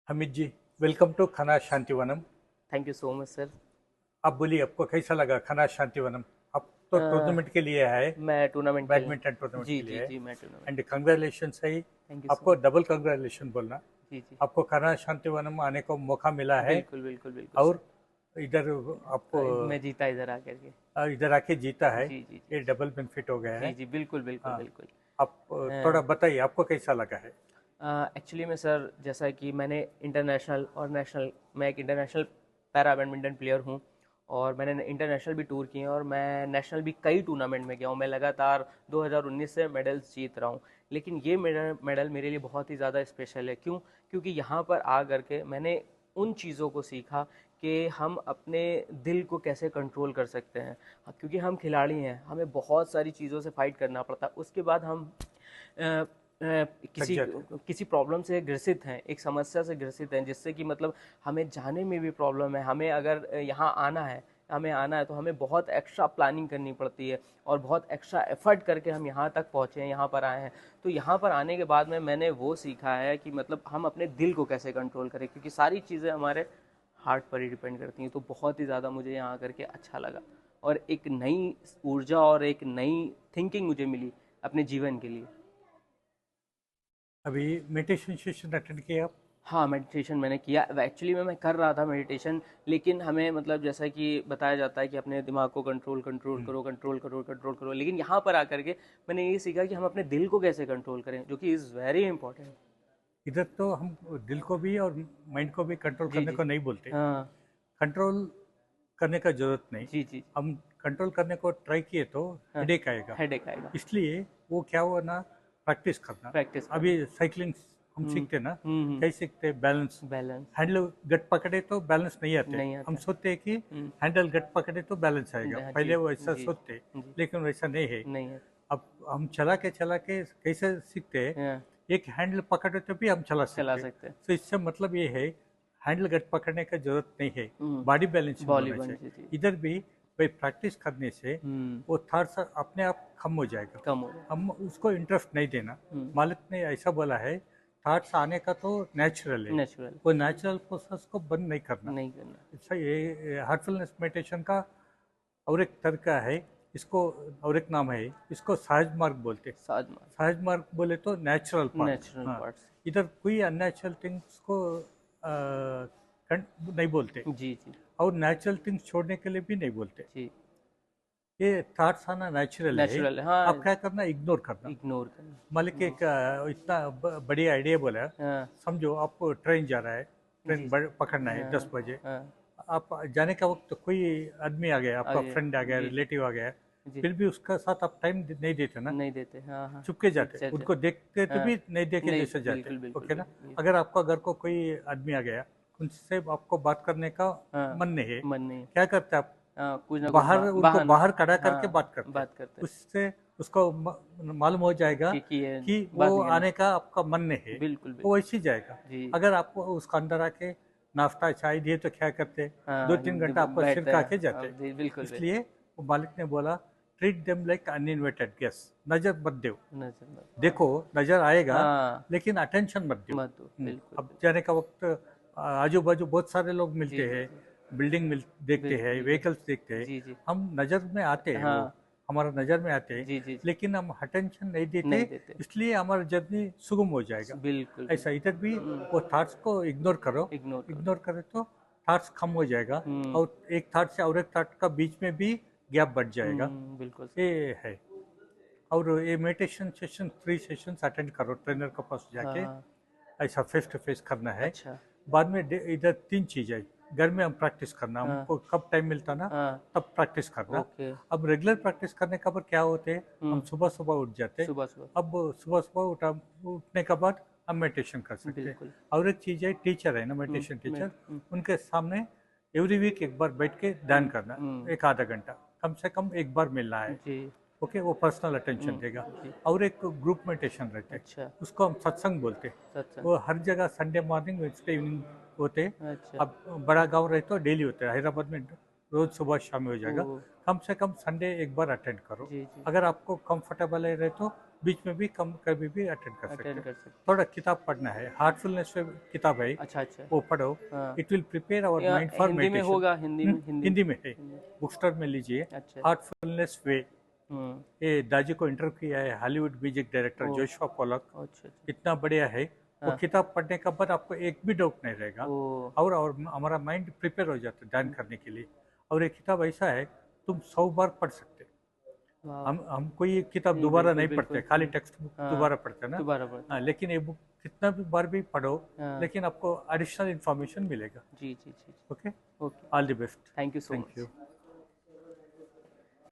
Hamid ji, welcome to खना Shantivanam. Thank you so much sir. आप बोलिए, आपको कैसा लगा खना शांतिवनम? आप तो टूर्नामेंट के लिए आए, मैं टूर्नामेंट खेलने। बैडमिंटन टूर्नामेंट जी के लिए जी आए। जी, मैं टूर्नामेंट। एंड कंग्रेचुलेशन है। थैंक यू सो आपको मच। डबल कंग्रेचुलेशन बोलना। जी जी। आपको खना शांतिवनम आने को मौका मिला है बिल्कुल बिल्कुल बिल्कुल सर। और इधर आपको मैं जीता इधर आकर के। इधर आके जीता है। जी जी जी ये डबल बेनिफिट हो गया जी है। जी, बिल्कुल बिल्कुल हाँ, बिल्कुल। आप थोड़ा बताइए आपको कैसा लगा है? एक्चुअली में सर, जैसा कि मैंने इंटरनेशनल और नेशनल, मैं एक इंटरनेशनल पैरा बैडमिंटन प्लेयर हूँ। और मैंने इंटरनेशनल भी टूर किए हैं और मैं नेशनल भी कई टूर्नामेंट में गया हूँ। मैं लगातार 2019 से मेडल्स जीत रहा हूँ। लेकिन ये मेडल मेरे लिए बहुत ही ज़्यादा स्पेशल है। क्यों? क्योंकि यहाँ पर आ करके मैंने उन चीज़ों को सीखा कि हम अपने दिल को कैसे कंट्रोल कर सकते हैं। क्योंकि हम खिलाड़ी हैं, हमें बहुत सारी चीज़ों से फाइट करना पड़ता है। उसके बाद हम थक किसी जाते? किसी प्रॉब्लम से ग्रसित हैं, एक समस्या से ग्रसित हैं, जिससे कि मतलब हमें जाने में भी प्रॉब्लम है। हमें अगर यहाँ आना है तो हमें बहुत एक्स्ट्रा प्लानिंग करनी पड़ती है और बहुत एक्स्ट्रा एफर्ट करके हम यहाँ तक पहुँचे हैं, यहाँ पर आए हैं। तो यहाँ पर आने के बाद में मैंने वो सीखा है कि मतलब हम अपने दिल को कैसे कंट्रोल करें, क्योंकि सारी चीज़ें हमारे हार्ट पर ही डिपेंड करती हैं। तो बहुत ही ज़्यादा मुझे यहाँ आकर के अच्छा लगा और एक नई ऊर्जा और एक नई थिंकिंग मुझे मिली अपने जीवन के लिए। अभी मेडिटेशन सेशन अटेंड किया आप? हाँ, मेडिटेशन मैंने किया। एक्चुअली मैं कर रहा था मेडिटेशन, लेकिन हमें मतलब जैसा कि बताया जाता है कि अपने दिमाग को कंट्रोल कंट्रोल हम्म। करो, कंट्रोल करो, कंट्रोल करो। लेकिन यहाँ पर आकर के मैंने ये सीखा कि हम अपने दिल को कैसे कंट्रोल करें, जो कि इज़ वेरी इंपॉर्टेंट। इधर तो हम दिल को भी और माइंड को भी कंट्रोल जी करने जी। को नहीं बोलते। हाँ। कंट्रोल करने का जरूरत नहीं। जी जी। हम कंट्रोल करने को ट्राई किए तो हाँ, हेडेक आएगा। हेडेक आएगा। इसलिए वो क्या हुआ ना, प्रैक्टिस करना। प्रैक्टिस अभी करना। साइकिलिंग हम सीखते ना, हम्म। कैसे सीखते? बैलेंस। बैलेंस। हैंडल गट पकड़े तो बैलेंस नहीं आते। नहीं हम आता। सोचते हैं कि हम्म। हैंडल गट पकड़े तो बैलेंस आएगा, हाँ, जी पहले वो ऐसा जी सोचते। जी। लेकिन वैसा नहीं है। नहीं है। अब हम चला के कैसे सीखते हैं? हाँ, एक हैंडल पकड़े तो भी हम चला चला सकते हैं। सकते हैं। तो इससे मतलब ये है, हैंडल गट पकड़ने का जरूरत नहीं है। बॉडी हम्म। बैलेंसिंग बॉली होना बन, चाहिए। जी जी। इधर भी भाई प्रैक्टिस करने से हम्म। वो थॉट्स अपने आप कम हो जाएगा। कम हो जाए। हम उसको इंटरेस्ट नहीं देना। हम्म। मालिक ने ऐसा बोला है, थॉट्स आने का तो नेचुरल है, नेचुरल। वो नेचुरल प्रोसेस को बंद नहीं करना। नहीं करना। अच्छा, ये हार्टफुलनेस मेडिटेशन का और एक तरीका है, इसको और एक नाम है, इसको सहज मार्ग बोलते। साथ में। सहज मार्ग बोले तो नेचुरल पार्ट। नेचुरल हाँ, पार्ट्स। इधर कोई अननेचुरल थिंग्स को नहीं बोलते जी जी और नेचुरल थिंग्स छोड़ने के लिए भी नहीं बोलते। जी। ये थॉट्स आना नेचुरल है। नेचुरल, हाँ। आप क्या करना, इग्नोर करना। इग्नोर करना। मालिक जी। एक इतना बड़ी आइडिया बोला। हाँ। समझो आपको ट्रेन जा रहा है, जी ट्रेन जी। पकड़ना है हाँ 10 बजे। हाँ। आप जाने का वक्त कोई आदमी आ गया, आपका आगे। फ्रेंड आ गया, जी जी रिलेटिव आ गया, जी। फिर भी उसका साथ आप टाइम नहीं देते ना, नहीं देते, हाँ हाँ। चुपके जाते, अच्छा अच्छा। उनको देखते तो हाँ। भी नहीं देखे नहीं, जैसे जाते। बिल्कुल बिल्कुल ओके ना? बिल्कुल अगर आपका घर को कोई आदमी आ गया, उनसे आपको बात करने का हाँ। मन नहीं है, मन नहीं। क्या करते आप? हाँ, कुछ ना कुछ बाहर उनको बहाना। बाहर खड़ा करके हाँ, बात करते हैं। बात करते हैं। उससे उसको मालूम हो जाएगा कि ये कि वो बात नहीं करनी। आने का आपका मन नहीं है, बिल्कुल वो बिल्कुल। वैसे ही जाएगा। जी। अगर आपको उसका अंदर आके नाश्ता चाय दिए तो क्या करते? दो हाँ, तीन घंटा आपका सिर बैठते खा हैं। के हाँ, जाते। जी, बिल्कुल बिल्कुल। इसलिए वो मालिक ने बोला, ट्रीट देम लाइक अनइनविटेड गेस्ट। नजर मत दो। नजर मत, हाँ। देखो, नजर आएगा, हाँ, लेकिन अटेंशन मत दो। मत दो, बिल्कुल अब बिल्कुल। जाने का वक्त आजू बाजू बहुत सारे लोग जी मिलते जी हैं, जी। बिल्डिंग देखते हैं, बिल्कुल बिल्कुल। व्हीकल्स देखते हैं। जी जी। हम नज़र में आते हैं, वो हाँ। हमारा नज़र में आते हैं, जी जी जी। लेकिन हम अटेंशन नहीं देते। नहीं देते। इसलिए हमारा जर्नी सुगम हो जाएगा। बिल्कुल ऐसा बिल्कुल। इधर भी वो थॉट्स को इग्नोर करो। इग्नोर करो। इग्नोर करे तो थॉट्स कम हो जाएगा, हम्म। और एक थॉट से और एक थॉट का बीच में भी गैप बढ़ जाएगा। बिल्कुल सर। ये है। और ये मेडिटेशन सेशन 3 सेशंस अटेंड करो ट्रेनर के पास जाके। हाँ। ऐसा फेस टू फेस करना है। अच्छा। बाद में इधर 3 चीज़ है। घर में हम प्रैक्टिस करना, हाँ हमको कब टाइम मिलता ना, हाँ। तब प्रैक्टिस करना। ओके। अब रेगुलर प्रैक्टिस करने का पर क्या होते हैं, हम सुबह सुबह उठ जाते। सुबह सुबह। अब सुबह सुबह उठने के बाद हम मेडिटेशन कर सकते हैं। बिल्कुल। और एक चीज़ है, टीचर है ना, मेडिटेशन मैं। टीचर, उनके सामने एवरी वीक एक बार बैठ के ध्यान करना, एक आधा घंटा कम से कम एक बार मिलना है। जी। ओके, वो पर्सनल अटेंशन देगा। जी। और एक ग्रुप मेडिटेशन रहते हैं, अच्छा। उसको हम सत्संग बोलते हैं। सत्संग। वो हर जगह संडे मॉर्निंग, वेडनेसडे इवनिंग होते हैं। अच्छा। अब बड़ा गांव रहे तो डेली होते हैं, हैदराबाद में रोज सुबह शाम में हो ओ। जाएगा। कम से कम संडे एक बार अटेंड करो। जी जी। अगर आपको कंफर्टेबल है रहे तो बीच में भी कम कभी भी अटेंड कर सकते अटेंड हैं। कर सकते थोड़ा किताब पढ़ना है, हार्टफुलनेस पे किताब है, अच्छा अच्छा वो पढ़ो। हाँ इट विल प्रिपेयर आवर या माइंड फॉर हिंदी में मेडिटेशन। होगा हिंदी में हिंदी में है, हिंदी बुक स्टोर में लीजिए। अच्छा हार्टफुलनेस वे, हम्म ये दाजी को इंटरव्यू किया है हॉलीवुड म्यूजिक डायरेक्टर ओ जोशुआ पोलक, अच्छा अच्छा इतना बढ़िया है। वो हाँ किताब पढ़ने के बाद आपको एक भी डाउट नहीं रहेगा, ओ और हमारा माइंड प्रिपेयर हो जाता है ध्यान करने के लिए। और ये किताब ऐसा है, तुम 100 बार पढ़ सकते हैं। वाह हम कोई एक किताब नहीं दोबारा बिल्कुल नहीं पढ़ते, बिल्कुल खाली टेक्स्ट बुक हाँ दोबारा पढ़ते हैं ना। दोबारा पढ़ हाँ, लेकिन ये बुक कितना भी बार भी पढ़ो, हाँ लेकिन आपको एडिशनल इन्फॉर्मेशन मिलेगा। जी जी जी okay, okay all the best. Thank you so thank much you.